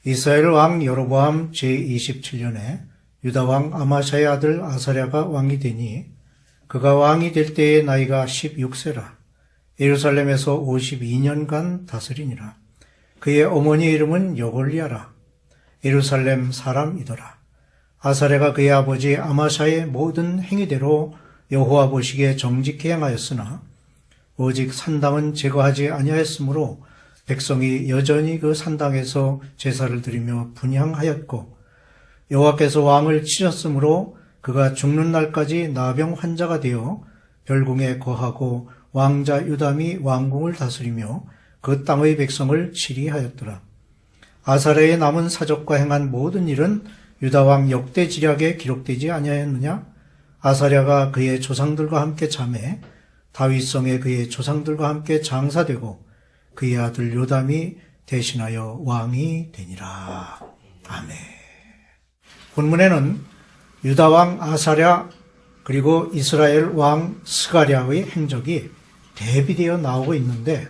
이스라엘 왕 여로보암 제27년에 유다 왕 아마샤의 아들 아사랴가 왕이 되니 그가 왕이 될 때의 나이가 16세라. 예루살렘에서 52년간 다스리니라. 그의 어머니의 이름은 여골리아라. 예루살렘 사람이더라. 아사랴가 그의 아버지 아마샤의 모든 행위대로 여호와 보시기에 정직히 행하였으나 오직 산당은 제거하지 아니하였으므로 백성이 여전히 그 산당에서 제사를 드리며 분향하였고 여호와께서 왕을 치셨으므로 그가 죽는 날까지 나병 환자가 되어 별궁에 거하고 왕자 유담이 왕궁을 다스리며 그 땅의 백성을 치리하였더라. 아사랴의 남은 사적과 행한 모든 일은 유다 왕 역대지략에 기록되지 아니하였느냐? 아사랴가 그의 조상들과 함께 잠에 다윗성에 그의 조상들과 함께 장사되고 그의 아들 요담이 대신하여 왕이 되니라. 아멘. 본문에는 유다 왕 아사랴 그리고 이스라엘 왕 스가랴의 행적이 대비되어 나오고 있는데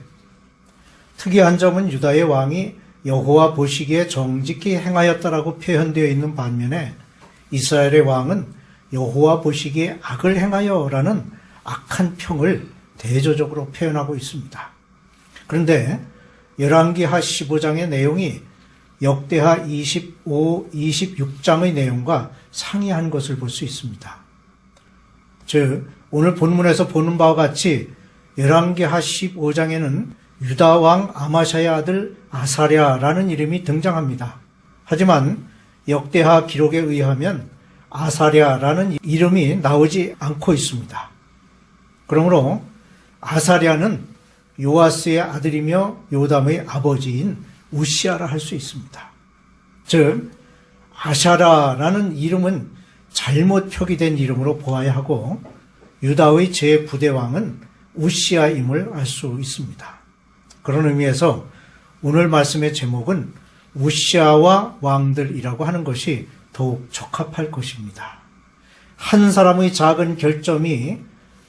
특이한 점은 유다의 왕이 여호와 보시기에 정직히 행하였다라고 표현되어 있는 반면에 이스라엘의 왕은 여호와 보시기에 악을 행하여라는 악한 평을 대조적으로 표현하고 있습니다. 그런데 열왕기하 15장의 내용이 역대하 25, 26장의 내용과 상이한 것을 볼 수 있습니다. 즉 오늘 본문에서 보는 바와 같이 열왕기하 15장에는 유다 왕 아마샤의 아들 아사랴라는 이름이 등장합니다. 하지만 역대하 기록에 의하면 아사랴라는 이름이 나오지 않고 있습니다. 그러므로 아사랴는 요아스의 아들이며 요담의 아버지인 우시아라 할 수 있습니다. 즉 아샤라라는 이름은 잘못 표기된 이름으로 보아야 하고 유다의 제9대 왕은 우시아임을 알 수 있습니다. 그런 의미에서 오늘 말씀의 제목은 우시아와 왕들이라고 하는 것이 더욱 적합할 것입니다. 한 사람의 작은 결점이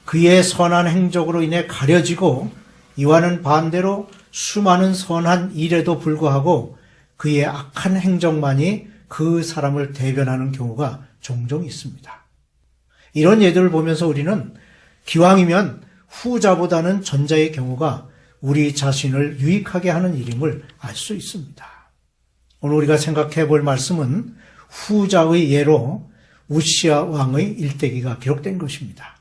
그의 선한 행적으로 인해 가려지고 이와는 반대로 수많은 선한 일에도 불구하고 그의 악한 행적만이 그 사람을 대변하는 경우가 종종 있습니다. 이런 예들을 보면서 우리는 기왕이면 후자보다는 전자의 경우가 우리 자신을 유익하게 하는 일임을 알 수 있습니다. 오늘 우리가 생각해 볼 말씀은 후자의 예로 우시아 왕의 일대기가 기록된 것입니다.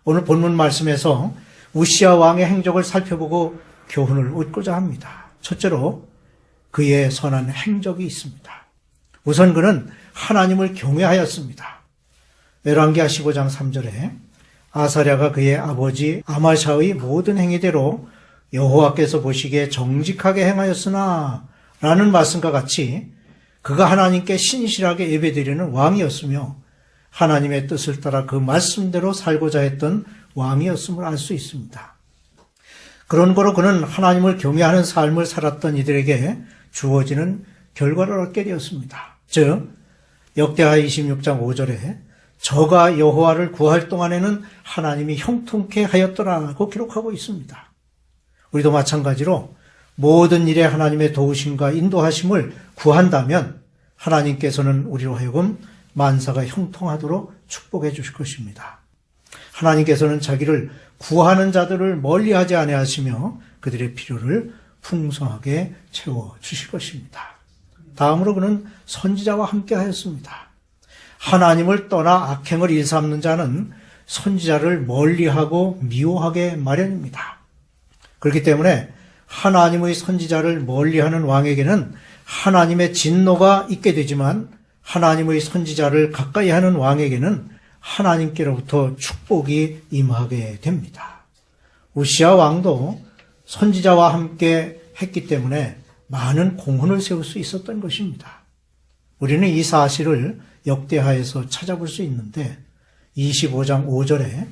오늘 본문 말씀에서 우시아 왕의 행적을 살펴보고 교훈을 얻고자 합니다. 첫째로 그의 선한 행적이 있습니다. 우선 그는 하나님을 경외하였습니다. 열왕기하 15장 3절에 아사랴가 그의 아버지 아마샤의 모든 행위대로 여호와께서 보시기에 정직하게 행하였으나 라는 말씀과 같이 그가 하나님께 신실하게 예배드리는 왕이었으며 하나님의 뜻을 따라 그 말씀대로 살고자 했던 왕이었음을 알 수 있습니다. 그런 거로 그는 하나님을 경외하는 삶을 살았던 이들에게 주어지는 결과를 얻게 되었습니다. 즉 역대하 26장 5절에 저가 여호와를 구할 동안에는 하나님이 형통케 하였더라고 기록하고 있습니다. 우리도 마찬가지로 모든 일에 하나님의 도우심과 인도하심을 구한다면 하나님께서는 우리로 하여금 만사가 형통하도록 축복해 주실 것입니다. 하나님께서는 자기를 구하는 자들을 멀리하지 아니하시며 그들의 필요를 풍성하게 채워주실 것입니다. 다음으로 그는 선지자와 함께 하였습니다. 하나님을 떠나 악행을 일삼는 자는 선지자를 멀리하고 미워하게 마련입니다. 그렇기 때문에 하나님의 선지자를 멀리하는 왕에게는 하나님의 진노가 있게 되지만 하나님의 선지자를 가까이 하는 왕에게는 하나님께로부터 축복이 임하게 됩니다. 우시아 왕도 선지자와 함께 했기 때문에 많은 공헌을 세울 수 있었던 것입니다. 우리는 이 사실을 역대하에서 찾아볼 수 있는데 25장 5절에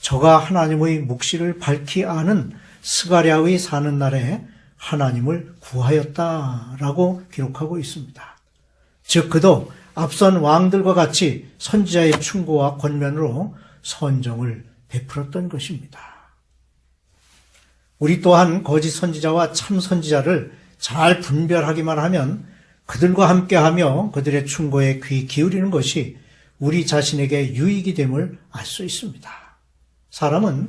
저가 하나님의 묵시를 밝히 아는 스가랴의 사는 날에 하나님을 구하였다라고 기록하고 있습니다. 즉 그도 앞선 왕들과 같이 선지자의 충고와 권면으로 선정을 베풀었던 것입니다. 우리 또한 거짓 선지자와 참 선지자를 잘 분별하기만 하면 그들과 함께하며 그들의 충고에 귀 기울이는 것이 우리 자신에게 유익이 됨을 알 수 있습니다. 사람은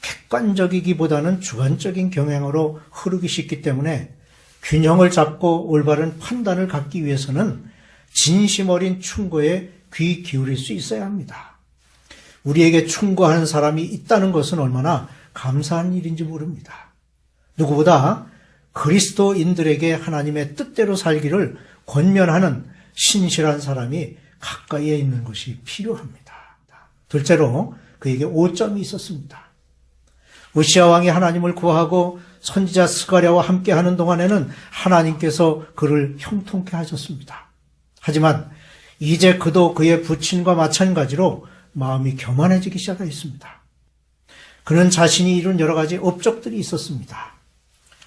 객관적이기보다는 주관적인 경향으로 흐르기 쉽기 때문에 균형을 잡고 올바른 판단을 갖기 위해서는 진심 어린 충고에 귀 기울일 수 있어야 합니다. 우리에게 충고하는 사람이 있다는 것은 얼마나 감사한 일인지 모릅니다. 누구보다 그리스도인들에게 하나님의 뜻대로 살기를 권면하는 신실한 사람이 가까이에 있는 것이 필요합니다. 둘째로 그에게 오점이 있었습니다. 우시아 왕이 하나님을 구하고 선지자 스가랴와 함께하는 동안에는 하나님께서 그를 형통케 하셨습니다. 하지만 이제 그도 그의 부친과 마찬가지로 마음이 교만해지기 시작했습니다. 그는 자신이 이룬 여러 가지 업적들이 있었습니다.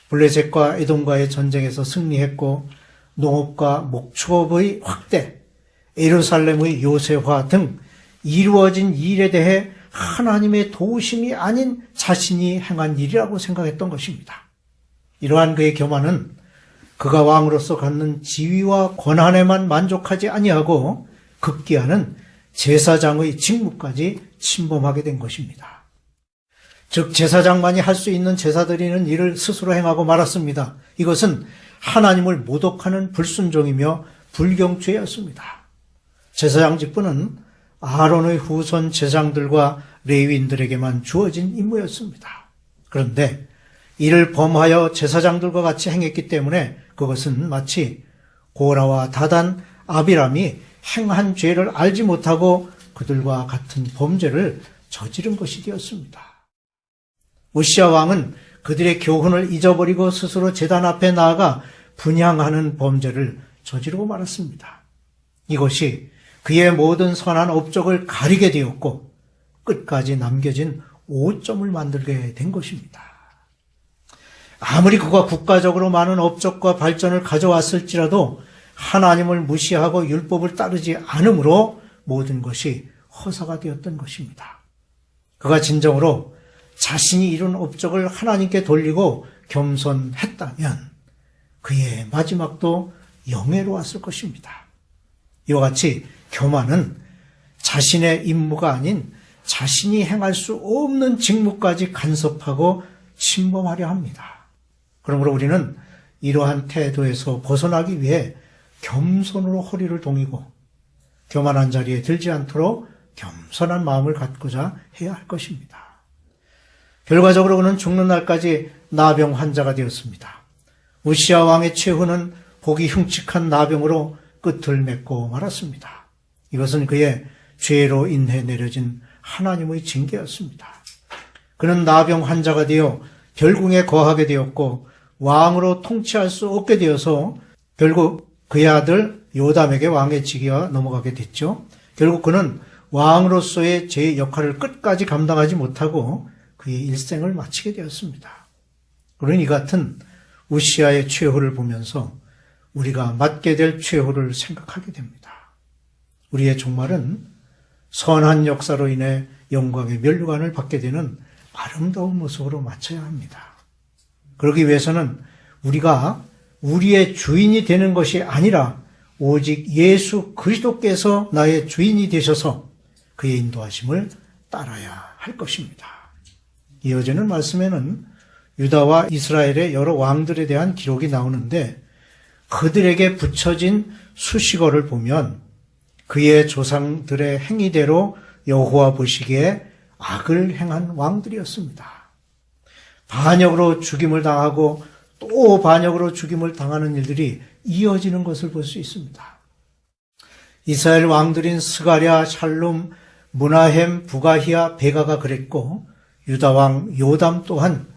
블레셋과 에돔과의 전쟁에서 승리했고 농업과 목축업의 확대, 예루살렘의 요새화 등 이루어진 일에 대해 하나님의 도우심이 아닌 자신이 행한 일이라고 생각했던 것입니다. 이러한 그의 교만은 그가 왕으로서 갖는 지위와 권한에만 만족하지 아니하고 급기야는 제사장의 직무까지 침범하게 된 것입니다. 즉 제사장만이 할 수 있는 제사 드리는 일을 스스로 행하고 말았습니다. 이것은 하나님을 모독하는 불순종이며 불경죄였습니다. 제사장 직분은 아론의 후손 제사장들과 레위인들에게만 주어진 임무였습니다. 그런데 이를 범하여 제사장들과 같이 행했기 때문에 그것은 마치 고라와 다단, 아비람이 행한 죄를 알지 못하고 그들과 같은 범죄를 저지른 것이 되었습니다. 우시아 왕은 그들의 교훈을 잊어버리고 스스로 제단 앞에 나아가 분향하는 범죄를 저지르고 말았습니다. 이것이 그의 모든 선한 업적을 가리게 되었고 끝까지 남겨진 오점을 만들게 된 것입니다. 아무리 그가 국가적으로 많은 업적과 발전을 가져왔을지라도 하나님을 무시하고 율법을 따르지 않으므로 모든 것이 허사가 되었던 것입니다. 그가 진정으로 자신이 이룬 업적을 하나님께 돌리고 겸손했다면 그의 마지막도 영예로웠을 것입니다. 이와 같이 교만은 자신의 임무가 아닌 자신이 행할 수 없는 직무까지 간섭하고 침범하려 합니다. 그러므로 우리는 이러한 태도에서 벗어나기 위해 겸손으로 허리를 동이고 교만한 자리에 들지 않도록 겸손한 마음을 갖고자 해야 할 것입니다. 결과적으로 그는 죽는 날까지 나병 환자가 되었습니다. 우시아 왕의 최후는 보기 흉측한 나병으로 끝을 맺고 말았습니다. 이것은 그의 죄로 인해 내려진 하나님의 징계였습니다. 그는 나병 환자가 되어 별궁에 거하게 되었고 왕으로 통치할 수 없게 되어서 결국 그의 아들 요담에게 왕의 직위가 넘어가게 됐죠. 결국 그는 왕으로서의 제 역할을 끝까지 감당하지 못하고 그의 일생을 마치게 되었습니다. 그러니 이 같은 우시아의 최후를 보면서 우리가 맞게 될 최후를 생각하게 됩니다. 우리의 종말은 선한 역사로 인해 영광의 면류관을 받게 되는 아름다운 모습으로 맞춰야 합니다. 그러기 위해서는 우리가 우리의 주인이 되는 것이 아니라 오직 예수 그리스도께서 나의 주인이 되셔서 그의 인도하심을 따라야 할 것입니다. 이어지는 말씀에는 유다와 이스라엘의 여러 왕들에 대한 기록이 나오는데 그들에게 붙여진 수식어를 보면 그의 조상들의 행위대로 여호와 보시기에 악을 행한 왕들이었습니다. 반역으로 죽임을 당하고 또 반역으로 죽임을 당하는 일들이 이어지는 것을 볼 수 있습니다. 이스라엘 왕들인 스가랴, 샬룸, 무나헴, 부가히야, 베가가 그랬고 유다 왕 요담 또한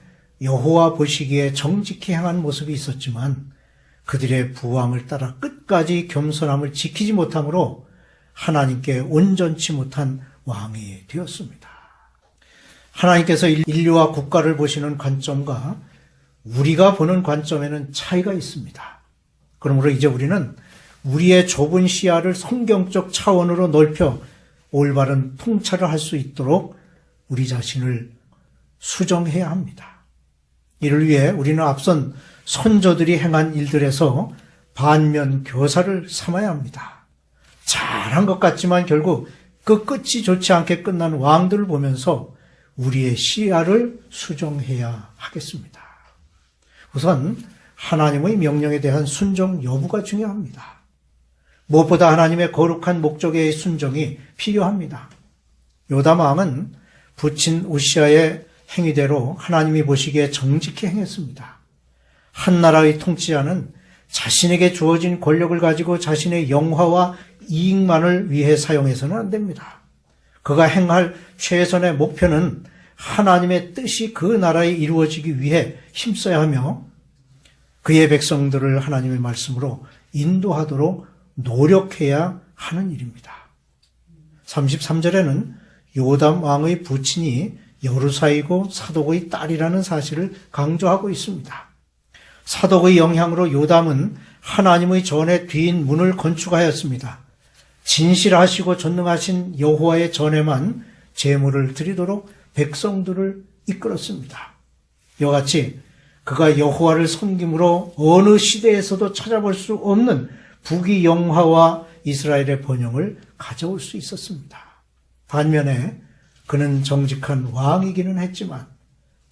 여호와 보시기에 정직히 행한 모습이 있었지만 그들의 부왕을 따라 끝까지 겸손함을 지키지 못함으로 하나님께 온전치 못한 왕이 되었습니다. 하나님께서 인류와 국가를 보시는 관점과 우리가 보는 관점에는 차이가 있습니다. 그러므로 이제 우리는 우리의 좁은 시야를 성경적 차원으로 넓혀 올바른 통찰을 할 수 있도록 우리 자신을 수정해야 합니다. 이를 위해 우리는 앞선 선조들이 행한 일들에서 반면 교사를 삼아야 합니다. 잘한 것 같지만 결국 그 끝이 좋지 않게 끝난 왕들을 보면서 우리의 시야를 수정해야 하겠습니다. 우선 하나님의 명령에 대한 순종 여부가 중요합니다. 무엇보다 하나님의 거룩한 목적의 순종이 필요합니다. 요담 왕은 부친 우시아의 행위대로 하나님이 보시기에 정직히 행했습니다. 한 나라의 통치자는 자신에게 주어진 권력을 가지고 자신의 영화와 이익만을 위해 사용해서는 안 됩니다. 그가 행할 최선의 목표는 하나님의 뜻이 그 나라에 이루어지기 위해 힘써야 하며 그의 백성들을 하나님의 말씀으로 인도하도록 노력해야 하는 일입니다. 33절에는 요담 왕의 부친이 여루사이고 사독의 딸이라는 사실을 강조하고 있습니다. 사독의 영향으로 요담은 하나님의 전에 뒤인 문을 건축하였습니다. 진실하시고 전능하신 여호와의 전에만 제물을 드리도록 백성들을 이끌었습니다. 이와 같이 그가 여호와를 섬김으로 어느 시대에서도 찾아볼 수 없는 부귀영화와 이스라엘의 번영을 가져올 수 있었습니다. 반면에 그는 정직한 왕이기는 했지만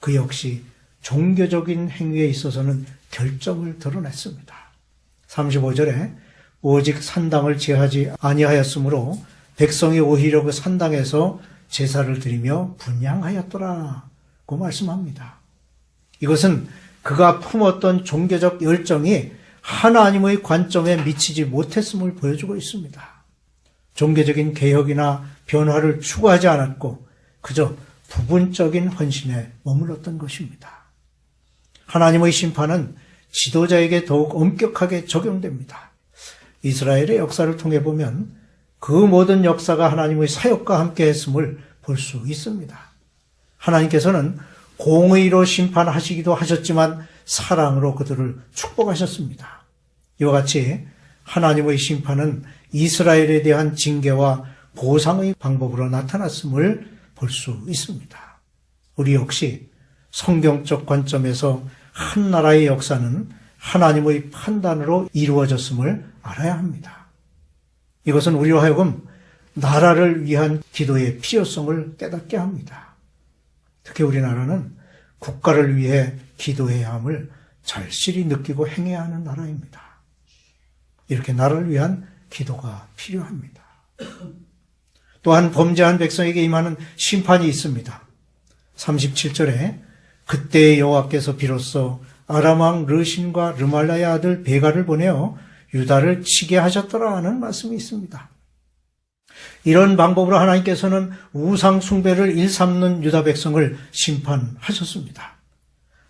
그 역시 종교적인 행위에 있어서는 결점을 드러냈습니다. 35절에 오직 산당을 제하지 아니하였으므로 백성이 오히려 그 산당에서 제사를 드리며 분향하였더라고 말씀합니다. 이것은 그가 품었던 종교적 열정이 하나님의 관점에 미치지 못했음을 보여주고 있습니다. 종교적인 개혁이나 변화를 추구하지 않았고 그저 부분적인 헌신에 머물렀던 것입니다. 하나님의 심판은 지도자에게 더욱 엄격하게 적용됩니다. 이스라엘의 역사를 통해 보면 그 모든 역사가 하나님의 사역과 함께 했음을 볼 수 있습니다. 하나님께서는 공의로 심판하시기도 하셨지만 사랑으로 그들을 축복하셨습니다. 이와 같이 하나님의 심판은 이스라엘에 대한 징계와 보상의 방법으로 나타났음을 볼 수 있습니다. 우리 역시 성경적 관점에서 한 나라의 역사는 하나님의 판단으로 이루어졌음을 알아야 합니다. 이것은 우리로 하여금 나라를 위한 기도의 필요성을 깨닫게 합니다. 특히 우리나라는 국가를 위해 기도해야 함을 절실히 느끼고 행해야 하는 나라입니다. 이렇게 나라를 위한 기도가 필요합니다. 또한 범죄한 백성에게 임하는 심판이 있습니다. 37절에 그때 여호와께서 비로소 아람 왕 르신과 르말라의 아들 베가를 보내어 유다를 치게 하셨더라 하는 말씀이 있습니다. 이런 방법으로 하나님께서는 우상 숭배를 일삼는 유다 백성을 심판하셨습니다.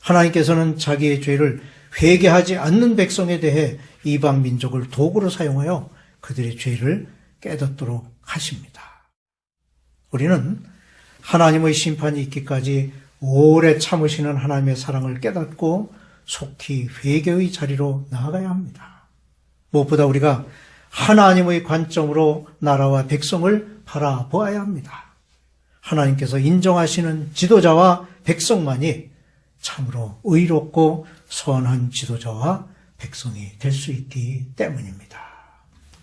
하나님께서는 자기의 죄를 회개하지 않는 백성에 대해 이방 민족을 도구로 사용하여 그들의 죄를 깨닫도록 하십니다. 우리는 하나님의 심판이 있기까지 오래 참으시는 하나님의 사랑을 깨닫고 속히 회개의 자리로 나아가야 합니다. 무엇보다 우리가 하나님의 관점으로 나라와 백성을 바라보아야 합니다. 하나님께서 인정하시는 지도자와 백성만이 참으로 의롭고 선한 지도자와 백성이 될 수 있기 때문입니다.